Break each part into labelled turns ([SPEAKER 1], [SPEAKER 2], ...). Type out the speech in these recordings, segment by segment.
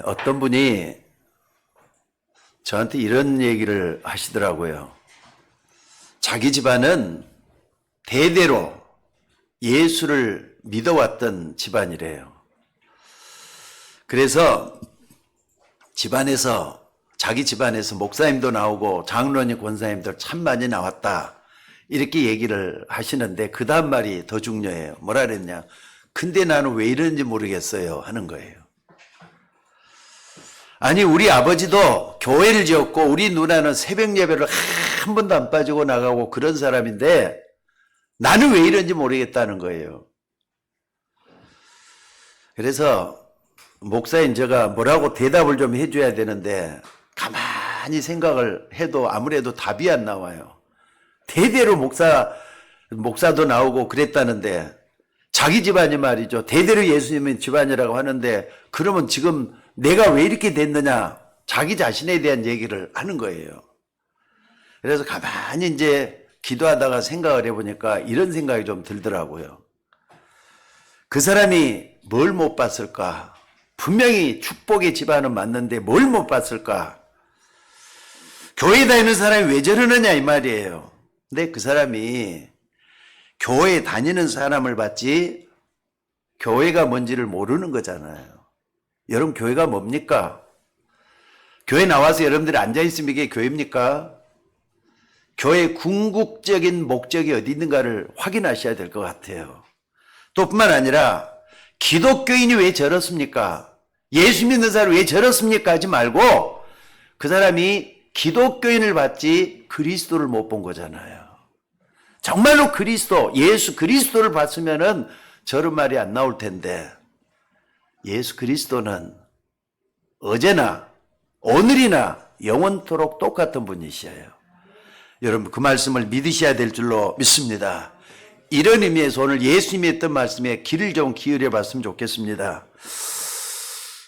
[SPEAKER 1] 어떤 분이 저한테 이런 얘기를 하시더라고요. 자기 집안은 대대로 예수를 믿어왔던 집안이래요. 그래서 자기 집안에서 목사님도 나오고 장로님, 권사님들 참 많이 나왔다. 이렇게 얘기를 하시는데 그 다음 말이 더 중요해요. 뭐라 그랬냐. 근데 나는 왜 이러는지 모르겠어요. 하는 거예요. 아니 우리 아버지도 교회를 지었고 우리 누나는 새벽 예배를 한 번도 안 빠지고 나가고 그런 사람인데 나는 왜 이런지 모르겠다는 거예요. 그래서 목사인 제가 뭐라고 대답을 좀 해줘야 되는데 가만히 생각을 해도 아무래도 답이 안 나와요. 대대로 목사도 나오고 그랬다는데 자기 집안이 말이죠. 대대로 예수님의 집안이라고 하는데 그러면 지금 내가 왜 이렇게 됐느냐 자기 자신에 대한 얘기를 하는 거예요. 그래서 가만히 이제 기도하다가 생각을 해보니까 이런 생각이 좀 들더라고요. 그 사람이 뭘 못 봤을까? 분명히 축복의 집안은 맞는데 뭘 못 봤을까? 교회 다니는 사람이 왜 저러느냐 이 말이에요. 근데 그 사람이 교회 다니는 사람을 봤지 교회가 뭔지를 모르는 거잖아요. 여러분 교회가 뭡니까? 교회 나와서 여러분들이 앉아있으면 이게 교회입니까? 교회의 궁극적인 목적이 어디 있는가를 확인하셔야 될 것 같아요. 또 뿐만 아니라 기독교인이 왜 저렇습니까? 예수 믿는 사람이 왜 저렇습니까? 하지 말고 그 사람이 기독교인을 봤지 그리스도를 못 본 거잖아요. 정말로 예수 그리스도를 봤으면은 저런 말이 안 나올 텐데 예수 그리스도는 어제나 오늘이나 영원토록 똑같은 분이셔요. 여러분 그 말씀을 믿으셔야 될 줄로 믿습니다. 이런 의미에서 오늘 예수님이 했던 말씀에 귀를 좀 기울여 봤으면 좋겠습니다.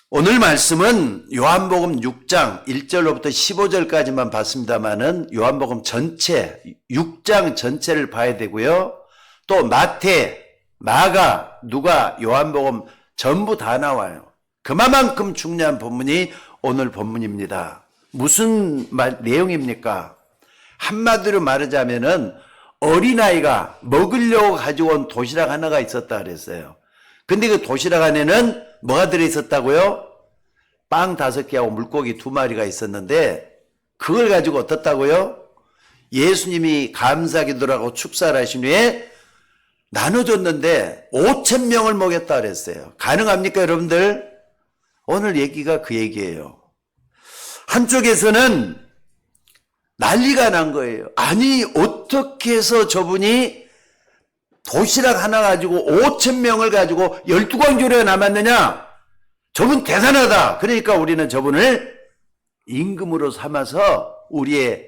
[SPEAKER 1] 오늘 말씀은 요한복음 6장 1절로부터 15절까지만 봤습니다만은 요한복음 전체 6장 전체를 봐야 되고요. 또 마태, 마가, 누가, 요한복음 전부 다 나와요. 그만큼 중요한 본문이 오늘 본문입니다. 무슨 내용입니까? 한마디로 말하자면은 어린아이가 먹으려고 가지고 온 도시락 하나가 있었다 그랬어요. 근데 그 도시락 안에는 뭐가 들어있었다고요? 빵 5개하고 물고기 2마리가 있었는데 그걸 가지고 어떻다고요? 예수님이 감사기도라고 축사를 하신 후에 나눠줬는데 5,000명을 먹였다 그랬어요. 가능합니까 여러분들? 오늘 얘기가 그 얘기예요. 한쪽에서는 난리가 난 거예요. 아니 어떻게 해서 저분이 도시락 하나 가지고 5,000명을 가지고 12광주리가 남았느냐? 저분 대단하다. 그러니까 우리는 저분을 임금으로 삼아서 우리의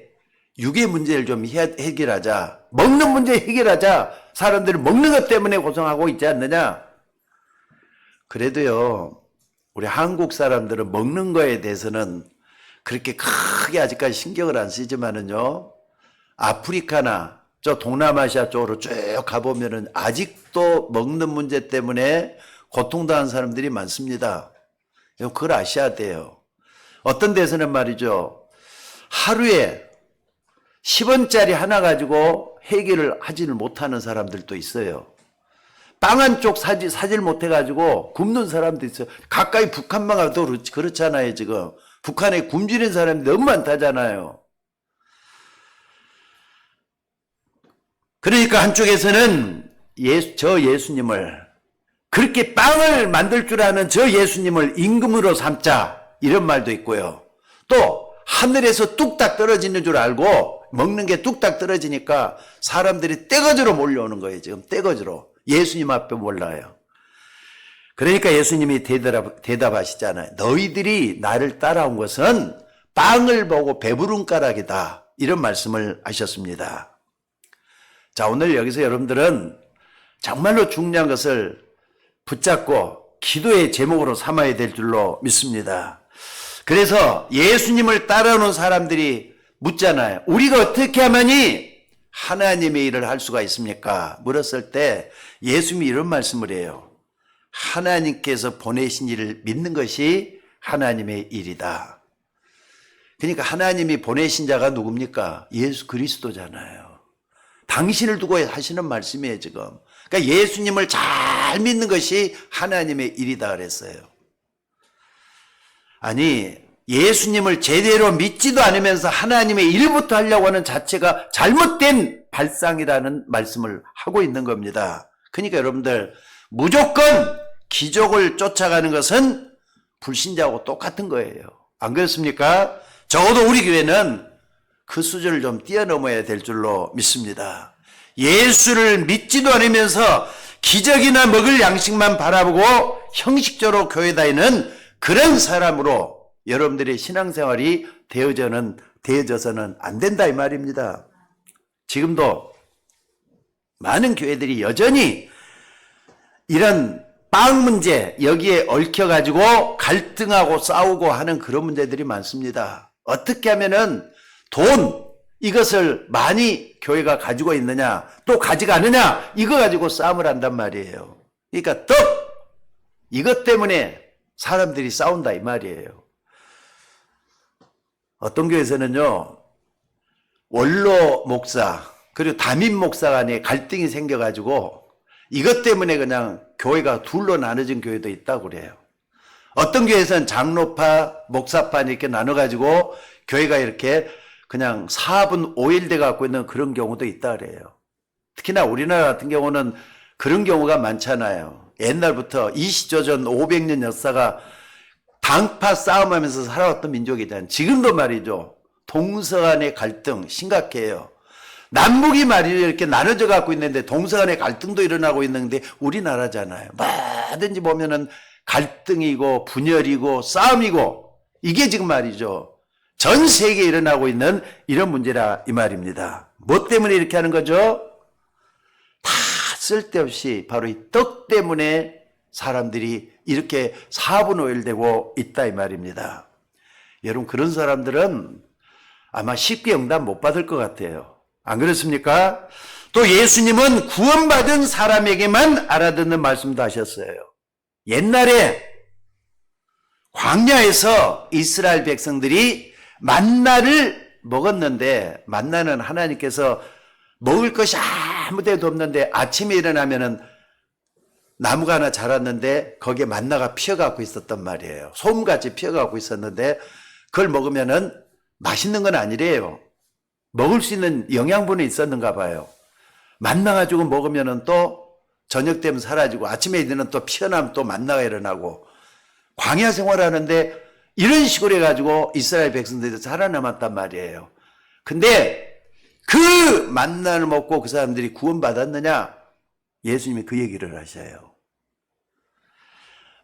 [SPEAKER 1] 육의 문제를 좀 해결하자. 먹는 문제 해결하자. 사람들이 먹는 것 때문에 고생하고 있지 않느냐? 그래도요, 우리 한국 사람들은 먹는 거에 대해서는 그렇게 크게 아직까지 신경을 안 쓰지만은요, 아프리카나 저 동남아시아 쪽으로 쭉 가보면은 아직도 먹는 문제 때문에 고통당한 사람들이 많습니다. 그걸 아셔야 돼요. 어떤 데서는 말이죠. 하루에 10원짜리 하나 가지고 해결을 하지를 못하는 사람들도 있어요. 빵 한 쪽 사질 못해가지고 굶는 사람도 있어요. 가까이 북한만 가도 그렇잖아요, 지금. 북한에 굶주린 사람이 너무 많다잖아요. 그러니까 한쪽에서는 저 예수님을 그렇게 빵을 만들 줄 아는 저 예수님을 임금으로 삼자 이런 말도 있고요. 또 하늘에서 뚝딱 떨어지는 줄 알고 먹는 게 뚝딱 떨어지니까 사람들이 떼거지로 몰려오는 거예요. 지금 떼거지로. 예수님 앞에 몰라요. 그러니까 예수님이 대답하시잖아요. 너희들이 나를 따라온 것은 빵을 보고 배부른 까닭이다. 이런 말씀을 하셨습니다. 자, 오늘 여기서 여러분들은 정말로 중요한 것을 붙잡고 기도의 제목으로 삼아야 될 줄로 믿습니다. 그래서 예수님을 따라오는 사람들이 묻잖아요. 우리가 어떻게 하면이 하나님의 일을 할 수가 있습니까? 물었을 때 예수님이 이런 말씀을 해요. 하나님께서 보내신 일을 믿는 것이 하나님의 일이다. 그러니까 하나님이 보내신 자가 누굽니까? 예수 그리스도잖아요. 당신을 두고 하시는 말씀이에요, 지금. 그러니까 예수님을 잘 믿는 것이 하나님의 일이다 그랬어요. 아니, 예수님을 제대로 믿지도 않으면서 하나님의 일부터 하려고 하는 자체가 잘못된 발상이라는 말씀을 하고 있는 겁니다. 그러니까 여러분들, 무조건 기적을 쫓아가는 것은 불신자하고 똑같은 거예요. 안 그렇습니까? 적어도 우리 교회는 그 수준을 좀 뛰어넘어야 될 줄로 믿습니다. 예수를 믿지도 않으면서 기적이나 먹을 양식만 바라보고 형식적으로 교회 다니는 그런 사람으로 여러분들의 신앙생활이 되어져서는 안 된다 이 말입니다. 지금도 많은 교회들이 여전히 이런 빵 문제 여기에 얽혀가지고 갈등하고 싸우고 하는 그런 문제들이 많습니다. 어떻게 하면은 돈 이것을 많이 교회가 가지고 있느냐 또 가져가느냐 이거 가지고 싸움을 한단 말이에요. 그러니까 떡 이것 때문에 사람들이 싸운다 이 말이에요. 어떤 교회에서는요 원로 목사 그리고 담임 목사 간에 갈등이 생겨가지고 이것 때문에 그냥 교회가 둘로 나눠진 교회도 있다고 그래요. 어떤 교회에서는 장로파, 목사파 이렇게 나눠가지고 교회가 이렇게 그냥 4분 5일 돼 갖고 있는 그런 경우도 있다 그래요. 특히나 우리나라 같은 경우는 그런 경우가 많잖아요. 옛날부터 이시조전 500년 역사가 당파 싸움하면서 살아왔던 민족이잖아요. 지금도 말이죠. 동서 간의 갈등 심각해요. 남북이 말이죠. 이렇게 나눠져 갖고 있는데 동서 간의 갈등도 일어나고 있는데 우리나라잖아요. 뭐든지 보면은 갈등이고 분열이고 싸움이고 이게 지금 말이죠. 전 세계에 일어나고 있는 이런 문제라 이 말입니다. 뭐 때문에 이렇게 하는 거죠? 다 쓸데없이 바로 이 떡 때문에 사람들이 이렇게 4분 5일 되고 있다 이 말입니다. 여러분 그런 사람들은 아마 쉽게 응답 못 받을 것 같아요. 안 그렇습니까? 또 예수님은 구원받은 사람에게만 알아듣는 말씀도 하셨어요. 옛날에 광야에서 이스라엘 백성들이 만나를 먹었는데 만나는 하나님께서 먹을 것이 아무 데도 없는데 아침에 일어나면은 나무가 하나 자랐는데 거기에 만나가 피어갖고 있었단 말이에요. 솜같이 피어갖고 있었는데 그걸 먹으면은 맛있는 건 아니래요. 먹을 수 있는 영양분이 있었는가 봐요. 만나가지고 먹으면은 또 저녁 되면 사라지고 아침에 되면 또 피어나면 또 만나가 일어나고 광야 생활하는데 이런 식으로 해가지고 이스라엘 백성들이 살아남았단 말이에요. 근데 그 만나를 먹고 그 사람들이 구원받았느냐? 예수님이 그 얘기를 하셔요.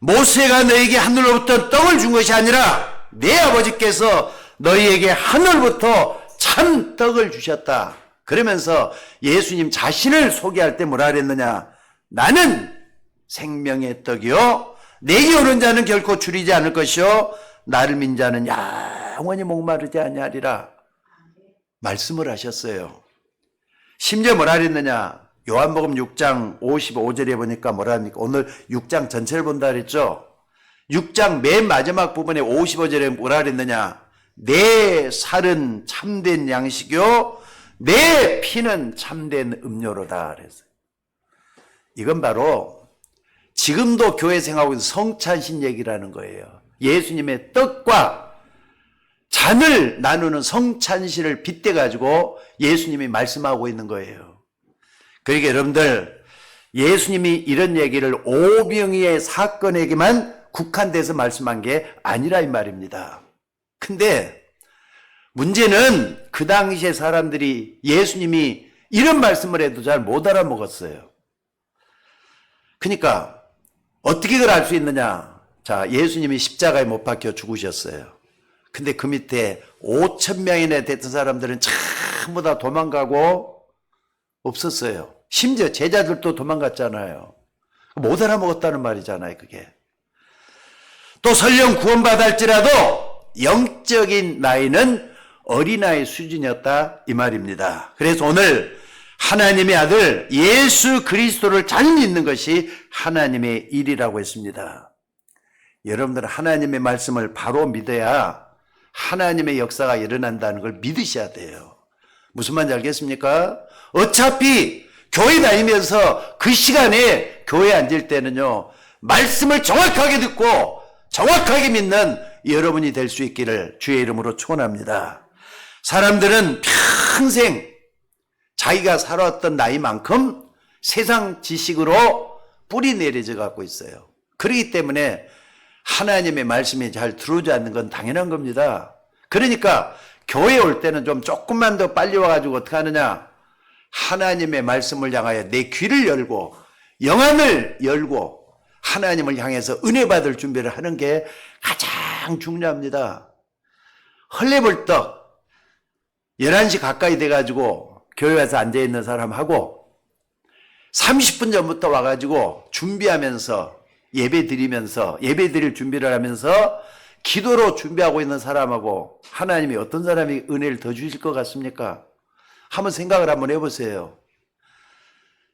[SPEAKER 1] 모세가 너에게 하늘로부터 떡을 준 것이 아니라 내 아버지께서 너희에게 하늘부터 참 떡을 주셨다. 그러면서 예수님 자신을 소개할 때 뭐라 그랬느냐? 나는 생명의 떡이요 내게 오는 자는 결코 줄이지 않을 것이요 나를 믿는 자는 영원히 목마르지 아니하리라 말씀을 하셨어요. 심지어 뭐라 그랬느냐? 요한복음 6장 55절에 보니까 뭐라 합니까? 오늘 6장 전체를 본다 그랬죠? 6장 맨 마지막 부분에 55절에 뭐라 그랬느냐? 내 살은 참된 양식이요 내 피는 참된 음료로다 그랬어요. 이건 바로 지금도 교회 생활하고 있는 성찬신 얘기라는 거예요. 예수님의 떡과 잔을 나누는 성찬신을 빗대가지고 예수님이 말씀하고 있는 거예요. 그러니까 여러분들 예수님이 이런 얘기를 오병이의 사건에게만 국한돼서 말씀한 게 아니라 이 말입니다. 근데 문제는 그 당시에 사람들이 예수님이 이런 말씀을 해도 잘 못 알아먹었어요. 그러니까 어떻게 그걸 알 수 있느냐? 자, 예수님이 십자가에 못 박혀 죽으셨어요. 근데 그 밑에 5,000명이나 됐던 사람들은 전부 다 도망가고 없었어요. 심지어 제자들도 도망갔잖아요. 못 알아먹었다는 말이잖아요, 그게. 또 설령 구원받을지라도 영적인 나이는 어린아이 수준이었다 이 말입니다. 그래서 오늘 하나님의 아들 예수 그리스도를 잘 믿는 것이 하나님의 일이라고 했습니다. 여러분들은 하나님의 말씀을 바로 믿어야 하나님의 역사가 일어난다는 걸 믿으셔야 돼요. 무슨 말인지 알겠습니까? 어차피 교회 다니면서 그 시간에 교회에 앉을 때는요, 말씀을 정확하게 듣고 정확하게 믿는 여러분이 될 수 있기를 주의 이름으로 축원합니다. 사람들은 평생 자기가 살아왔던 나이만큼 세상 지식으로 뿌리 내려져 갖고 있어요. 그렇기 때문에 하나님의 말씀이 잘 들어오지 않는 건 당연한 겁니다. 그러니까 교회에 올 때는 좀 조금만 더 빨리 와가지고 어떻게 하느냐, 하나님의 말씀을 향하여 내 귀를 열고 영안을 열고 하나님을 향해서 은혜 받을 준비를 하는 게 가장 중요합니다. 헐레벌떡 11시 가까이 돼가지고 교회 와서 앉아있는 사람하고 30분 전부터 와가지고 준비하면서 예배 드릴 준비를 하면서 기도로 준비하고 있는 사람하고 하나님이 어떤 사람이 은혜를 더 주실 것 같습니까? 한번 생각을 한번 해보세요.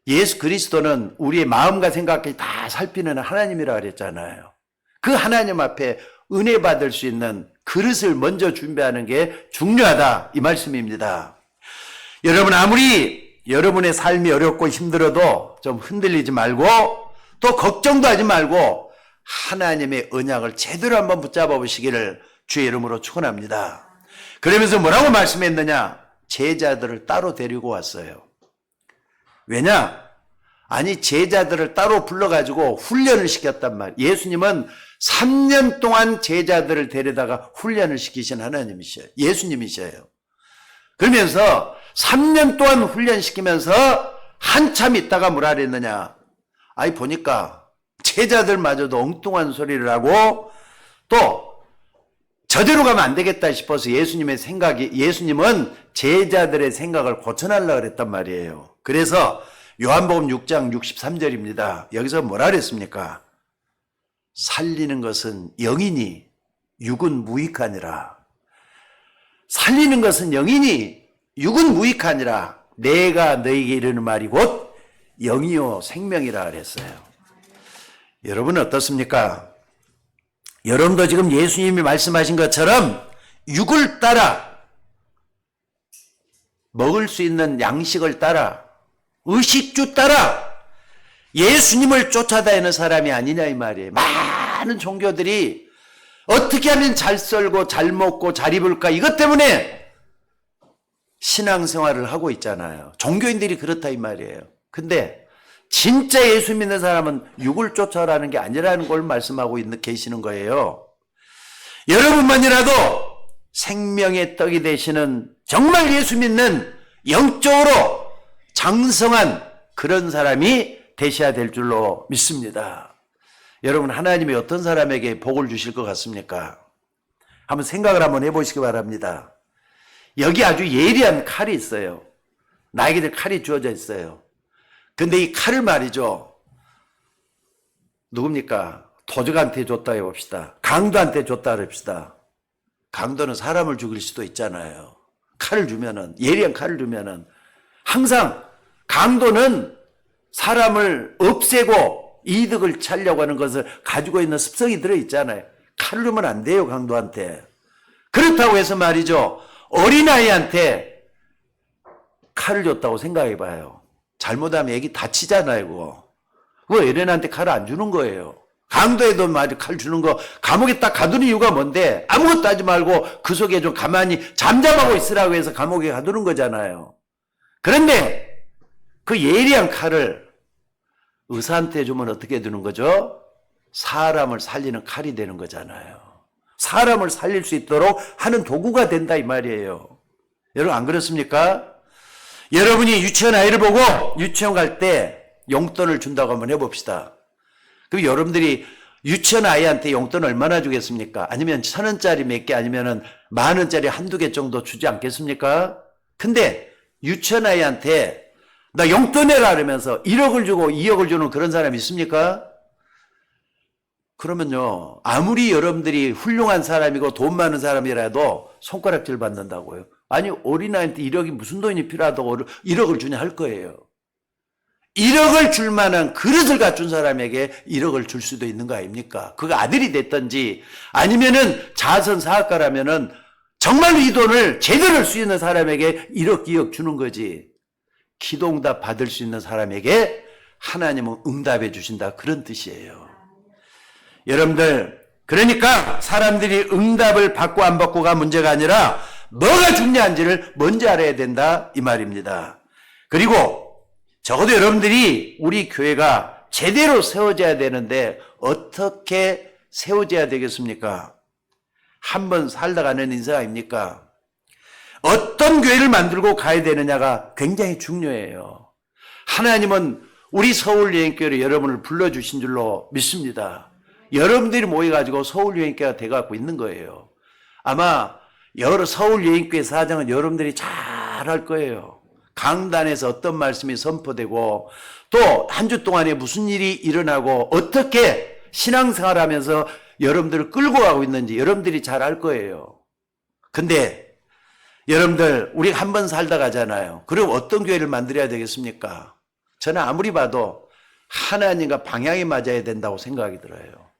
[SPEAKER 1] 예수 그리스도는 우리의 마음과 생각까지 다 살피는 하나님이라 그랬잖아요. 그 하나님 앞에 은혜 받을 수 있는 그릇을 먼저 준비하는 게 중요하다, 이 말씀입니다. 여러분, 아무리 여러분의 삶이 어렵고 힘들어도 좀 흔들리지 말고 또 걱정도 하지 말고 하나님의 언약을 제대로 한번 붙잡아 보시기를 주의 이름으로 축원합니다. 그러면서 뭐라고 말씀했느냐? 제자들을 따로 데리고 왔어요. 왜냐? 아니, 제자들을 따로 불러가지고 훈련을 시켰단 말이에요. 예수님은 3년 동안 제자들을 데려다가 훈련을 시키신 하나님이셔요. 예수님이셔요. 그러면서 3년 동안 훈련시키면서 한참 있다가 뭐라 그랬느냐? 아니, 보니까 제자들마저도 엉뚱한 소리를 하고 또 저대로 가면 안 되겠다 싶어서 예수님은 제자들의 생각을 고쳐달라고 그랬단 말이에요. 그래서 요한복음 6장 63절입니다. 여기서 뭐라 그랬습니까? 살리는 것은 영이니 육은 무익하니라. 살리는 것은 영이니 육은 무익하니라. 내가 너에게 이르는 말이 곧 영이요 생명이라 그랬어요. 여러분은 어떻습니까? 여러분도 지금 예수님이 말씀하신 것처럼 육을 따라 먹을 수 있는 양식을 따라 의식주 따라 예수님을 쫓아다니는 사람이 아니냐 이 말이에요. 많은 종교들이 어떻게 하면 잘 썰고 잘 먹고 잘 입을까, 이것 때문에 신앙생활을 하고 있잖아요. 종교인들이 그렇다 이 말이에요. 근데 진짜 예수 믿는 사람은 육을 쫓아라는 게 아니라는 걸 말씀하고 계시는 거예요. 여러분만이라도 생명의 떡이 되시는 정말 예수 믿는 영적으로 장성한 그런 사람이 되셔야 될 줄로 믿습니다. 여러분, 하나님이 어떤 사람에게 복을 주실 것 같습니까? 한번 생각을 한번 해보시기 바랍니다. 여기 아주 예리한 칼이 있어요. 나에게 칼이 주어져 있어요. 근데 이 칼을 말이죠, 누굽니까? 도적한테 줬다 해봅시다. 강도한테 줬다 해봅시다. 강도는 사람을 죽일 수도 있잖아요. 칼을 주면은, 예리한 칼을 주면은 항상 강도는 사람을 없애고 이득을 찾려고 하는 것을 가지고 있는 습성이 들어있잖아요. 칼을 주면 안 돼요, 강도한테. 그렇다고 해서 말이죠, 어린아이한테 칼을 줬다고 생각해봐요. 잘못하면 애기 다치잖아요, 그거. 왜 어린아이한테 칼을 안 주는 거예요? 강도에도 말이 칼 주는 거, 감옥에 딱 가두는 이유가 뭔데? 아무것도 하지 말고 그 속에 좀 가만히 잠잠하고 있으라고 해서 감옥에 가두는 거잖아요. 그런데 그 예리한 칼을 의사한테 주면 어떻게 되는 거죠? 사람을 살리는 칼이 되는 거잖아요. 사람을 살릴 수 있도록 하는 도구가 된다 이 말이에요. 여러분, 안 그렇습니까? 여러분이 유치원 아이를 보고 유치원 갈 때 용돈을 준다고 한번 해봅시다. 그럼 여러분들이 유치원 아이한테 용돈 얼마나 주겠습니까? 아니면 1,000원짜리 몇 개, 아니면 10,000원짜리 한두 개 정도 주지 않겠습니까? 근데 유치원 아이한테 나 용돈 내라 그러면서 1억을 주고 2억을 주는 그런 사람이 있습니까? 그러면요, 아무리 여러분들이 훌륭한 사람이고 돈 많은 사람이라도 손가락질 받는다고요. 아니, 어린아이한테 1억이 무슨 돈이 필요하다고 1억을 주냐 할 거예요. 1억을 줄 만한 그릇을 갖춘 사람에게 1억을 줄 수도 있는 거 아닙니까? 그가 아들이 됐든지 아니면은 자선 사업가라면은 정말로 이 돈을 제대로 할 수 있는 사람에게 1억, 2억 주는 거지. 기도응답 받을 수 있는 사람에게 하나님은 응답해 주신다. 그런 뜻이에요. 여러분들, 그러니까 사람들이 응답을 받고 안 받고가 문제가 아니라 뭐가 중요한지를 먼저 알아야 된다. 이 말입니다. 그리고 적어도 여러분들이 우리 교회가 제대로 세워져야 되는데 어떻게 세워져야 되겠습니까? 한번 살다 가는 인생 아닙니까? 어떤 교회를 만들고 가야 되느냐가 굉장히 중요해요. 하나님은 우리 서울여행교회로 여러분을 불러주신 줄로 믿습니다. 여러분들이 모여가지고 서울여행교회가 돼갖고 있는 거예요. 아마 여러 서울여행교회 사장은 여러분들이 잘 할 거예요. 강단에서 어떤 말씀이 선포되고 또 한 주 동안에 무슨 일이 일어나고 어떻게 신앙생활하면서 여러분들을 끌고 가고 있는지 여러분들이 잘 알 거예요. 근데 여러분들 우리가 한 번 살다 가잖아요. 그럼 어떤 교회를 만들어야 되겠습니까? 저는 아무리 봐도 하나님과 방향이 맞아야 된다고 생각이 들어요.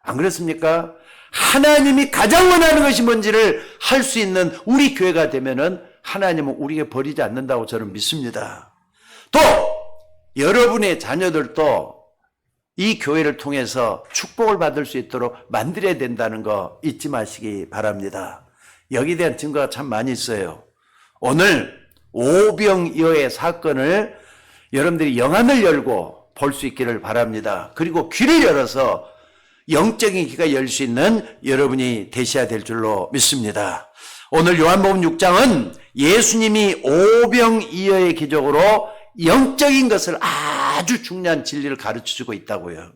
[SPEAKER 1] 안 그렇습니까? 하나님이 가장 원하는 것이 뭔지를 할 수 있는 우리 교회가 되면은 하나님은 우리에게 버리지 않는다고 저는 믿습니다. 또 여러분의 자녀들도 이 교회를 통해서 축복을 받을 수 있도록 만들어야 된다는 거 잊지 마시기 바랍니다. 여기에 대한 증거가 참 많이 있어요. 오늘 오병이어의 사건을 여러분들이 영안을 열고 볼 수 있기를 바랍니다. 그리고 귀를 열어서 영적인 귀가 열 수 있는 여러분이 되셔야 될 줄로 믿습니다. 오늘 요한복음 6장은 예수님이 오병이어의 기적으로 영적인 것을 아주 중요한 진리를 가르쳐주고 있다고요.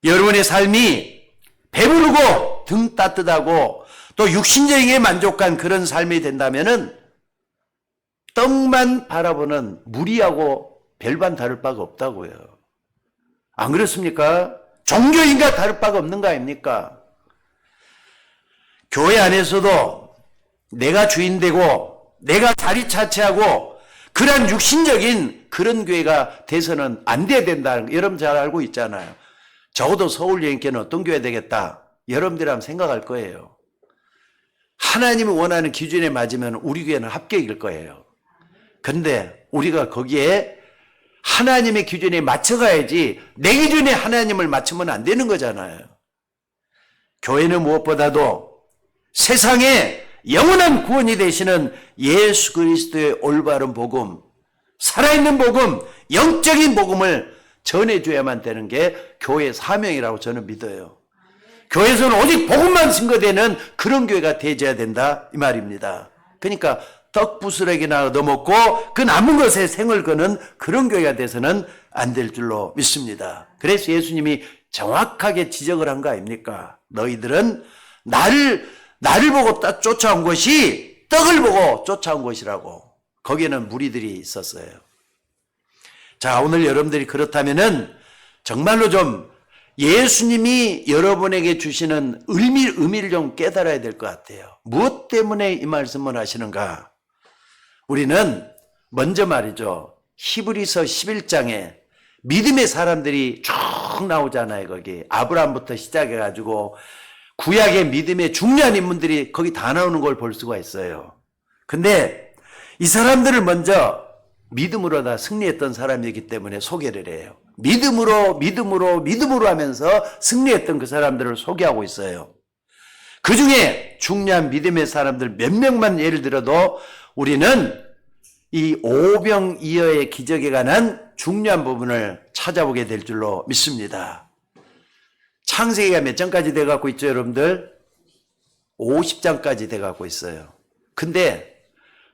[SPEAKER 1] 여러분의 삶이 배부르고 등 따뜻하고 또 육신적인 게 만족한 그런 삶이 된다면은 떡만 바라보는 무리하고 별반 다를 바가 없다고요. 안 그렇습니까? 종교인과 다를 바가 없는 거 아닙니까? 교회 안에서도 내가 주인 되고 내가 자리 차지하고 그런 육신적인 그런 교회가 돼서는 안 돼야 된다는 거 여러분 잘 알고 있잖아요. 적어도 서울여행교회는 어떤 교회 되겠다. 여러분들이 한번 생각할 거예요. 하나님이 원하는 기준에 맞으면 우리 교회는 합격일 거예요. 근데 우리가 거기에 하나님의 기준에 맞춰가야지 내 기준에 하나님을 맞추면 안 되는 거잖아요. 교회는 무엇보다도 세상에 영원한 구원이 되시는 예수 그리스도의 올바른 복음, 살아있는 복음, 영적인 복음을 전해줘야만 되는 게 교회의 사명이라고 저는 믿어요. 교회에서는 오직 복음만 증거되는 그런 교회가 되어야 된다 이 말입니다. 그러니까 떡 부스러기나 얻어먹고 그 남은 것에 생을 거는 그런 교회가 돼서는 안 될 줄로 믿습니다. 그래서 예수님이 정확하게 지적을 한 거 아닙니까? 너희들은 나를 보고 쫓아온 것이 떡을 보고 쫓아온 것이라고. 거기에는 무리들이 있었어요. 자, 오늘 여러분들이 그렇다면은 정말로 좀 예수님이 여러분에게 주시는 의미를 좀 깨달아야 될 것 같아요. 무엇 때문에 이 말씀을 하시는가? 우리는 먼저 말이죠. 히브리서 11장에 믿음의 사람들이 쭉 나오잖아요. 거기 아브라함부터 시작해가지고 구약의 믿음의 중요한 인물들이 거기 다 나오는 걸 볼 수가 있어요. 근데 이 사람들을 먼저 믿음으로 다 승리했던 사람이기 때문에 소개를 해요. 믿음으로 하면서 승리했던 그 사람들을 소개하고 있어요. 그 중에 중요한 믿음의 사람들 몇 명만 예를 들어도 우리는 이 오병이어의 기적에 관한 중요한 부분을 찾아보게 될 줄로 믿습니다. 창세기가 몇 장까지 돼갖고 있죠, 여러분들? 50장까지 돼갖고 있어요. 근데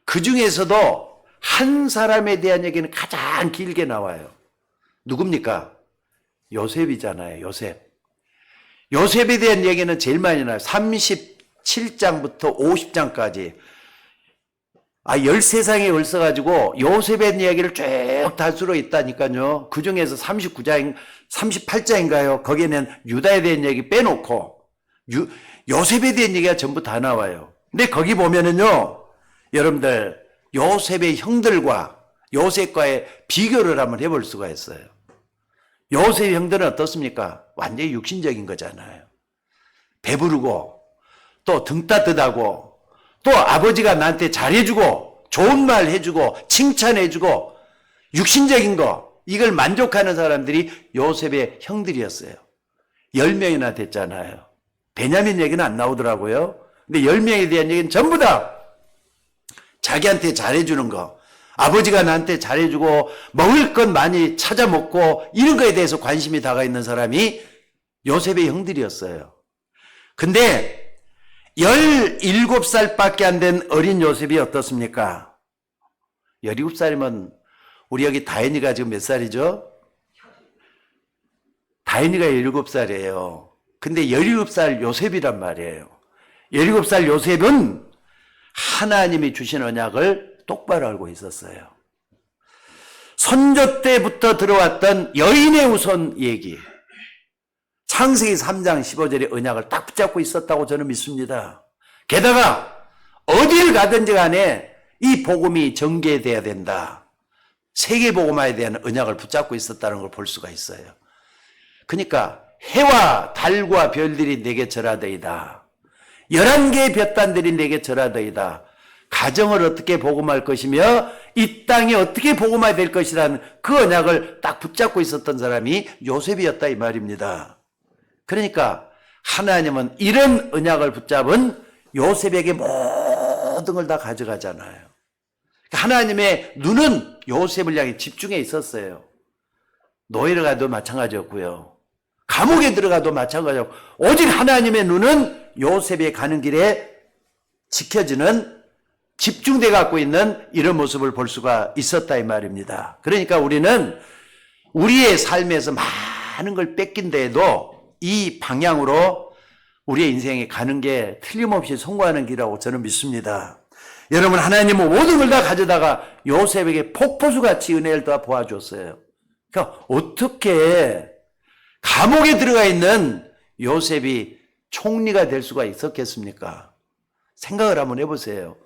[SPEAKER 1] 그 중에서도 한 사람에 대한 얘기는 가장 길게 나와요. 누굽니까? 요셉이잖아요, 요셉. 요셉에 대한 얘기는 제일 많이 나와요. 37장부터 50장까지. 13장에 걸쳐가지고 요셉에 대한 이야기를 쭉 달수록 있다니까요. 그 중에서 38장인가요? 거기에는 유다에 대한 얘기 빼놓고 요셉에 대한 얘기가 전부 다 나와요. 근데 거기 보면은요, 여러분들, 요셉의 형들과 요셉과의 비교를 한번 해볼 수가 있어요. 요셉 형들은 어떻습니까? 완전히 육신적인 거잖아요. 배부르고 또 등 따뜻하고 또 아버지가 나한테 잘해주고 좋은 말 해주고 칭찬해주고 육신적인 거 이걸 만족하는 사람들이 요셉의 형들이었어요. 10명이나 됐잖아요. 베냐민 얘기는 안 나오더라고요. 근데 10명에 대한 얘기는 전부 다 자기한테 잘해주는 거, 아버지가 나한테 잘해주고 먹을 것 많이 찾아 먹고 이런 거에 대해서 관심이 다가 있는 사람이 요셉의 형들이었어요. 근데 17살밖에 안 된 어린 요셉이 어떻습니까? 17살이면 우리 여기 다현이가 지금 몇 살이죠? 다현이가 17살이에요. 근데 17살 요셉이란 말이에요. 17살 요셉은 하나님이 주신 언약을 똑바로 알고 있었어요. 선조 때부터 들어왔던 여인의 우선 얘기, 창세기 3장 15절의 언약을 딱 붙잡고 있었다고 저는 믿습니다. 게다가 어딜 가든지 간에 이 복음이 전개돼야 된다. 세계복음화에 대한 언약을 붙잡고 있었다는 걸 볼 수가 있어요. 그러니까 해와 달과 별들이 내게 절하더이다. 11개의 볕단들이 내게 절하더이다. 가정을 어떻게 복음할 것이며 이 땅이 어떻게 복음화 될 것이라는 그 언약을 딱 붙잡고 있었던 사람이 요셉이었다 이 말입니다. 그러니까 하나님은 이런 언약을 붙잡은 요셉에게 모든 걸 다 가져가잖아요. 하나님의 눈은 요셉을 향해 집중해 있었어요. 노예를 가도 마찬가지였고요. 감옥에 들어가도 마찬가지였고 오직 하나님의 눈은 요셉이 가는 길에 지켜지는 집중돼 갖고 있는 이런 모습을 볼 수가 있었다 이 말입니다. 그러니까 우리는 우리의 삶에서 많은 걸 뺏긴 데에도 이 방향으로 우리의 인생에 가는 게 틀림없이 성공하는 길이라고 저는 믿습니다. 여러분 하나님은 모든 걸 다 가져다가 요셉에게 폭포수같이 은혜를 다 보아줬어요. 그러니까 어떻게 감옥에 들어가 있는 요셉이 총리가 될 수가 있었겠습니까? 생각을 한번 해보세요.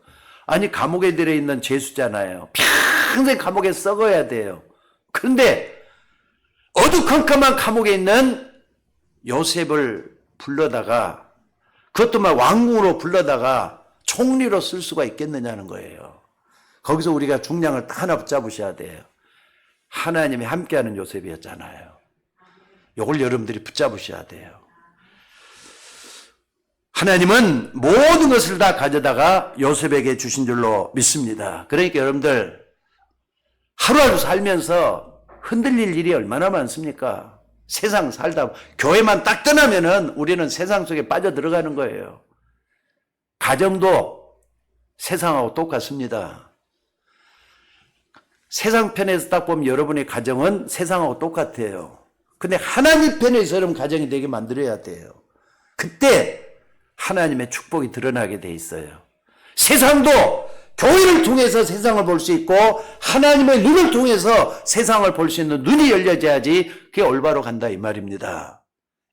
[SPEAKER 1] 아니 감옥에 들어있는 죄수잖아요. 평생 감옥에 썩어야 돼요. 그런데 어두컴컴한 감옥에 있는 요셉을 불러다가 그것도 막 왕궁으로 불러다가 총리로 쓸 수가 있겠느냐는 거예요. 거기서 우리가 중량을 딱 하나 붙잡으셔야 돼요. 하나님이 함께하는 요셉이었잖아요. 이걸 여러분들이 붙잡으셔야 돼요. 하나님은 모든 것을 다 가져다가 요셉에게 주신 줄로 믿습니다. 그러니까 여러분들 하루하루 살면서 흔들릴 일이 얼마나 많습니까? 세상 살다 교회만 딱 떠나면은 우리는 세상 속에 빠져 들어가는 거예요. 가정도 세상하고 똑같습니다. 세상 편에서 딱 보면 여러분의 가정은 세상하고 똑같아요. 근데 하나님 편에서 여러분 가정이 되게 만들어야 돼요. 그때 하나님의 축복이 드러나게 돼 있어요. 세상도 교회를 통해서 세상을 볼 수 있고 하나님의 눈을 통해서 세상을 볼 수 있는 눈이 열려져야지 그게 올바로 간다 이 말입니다.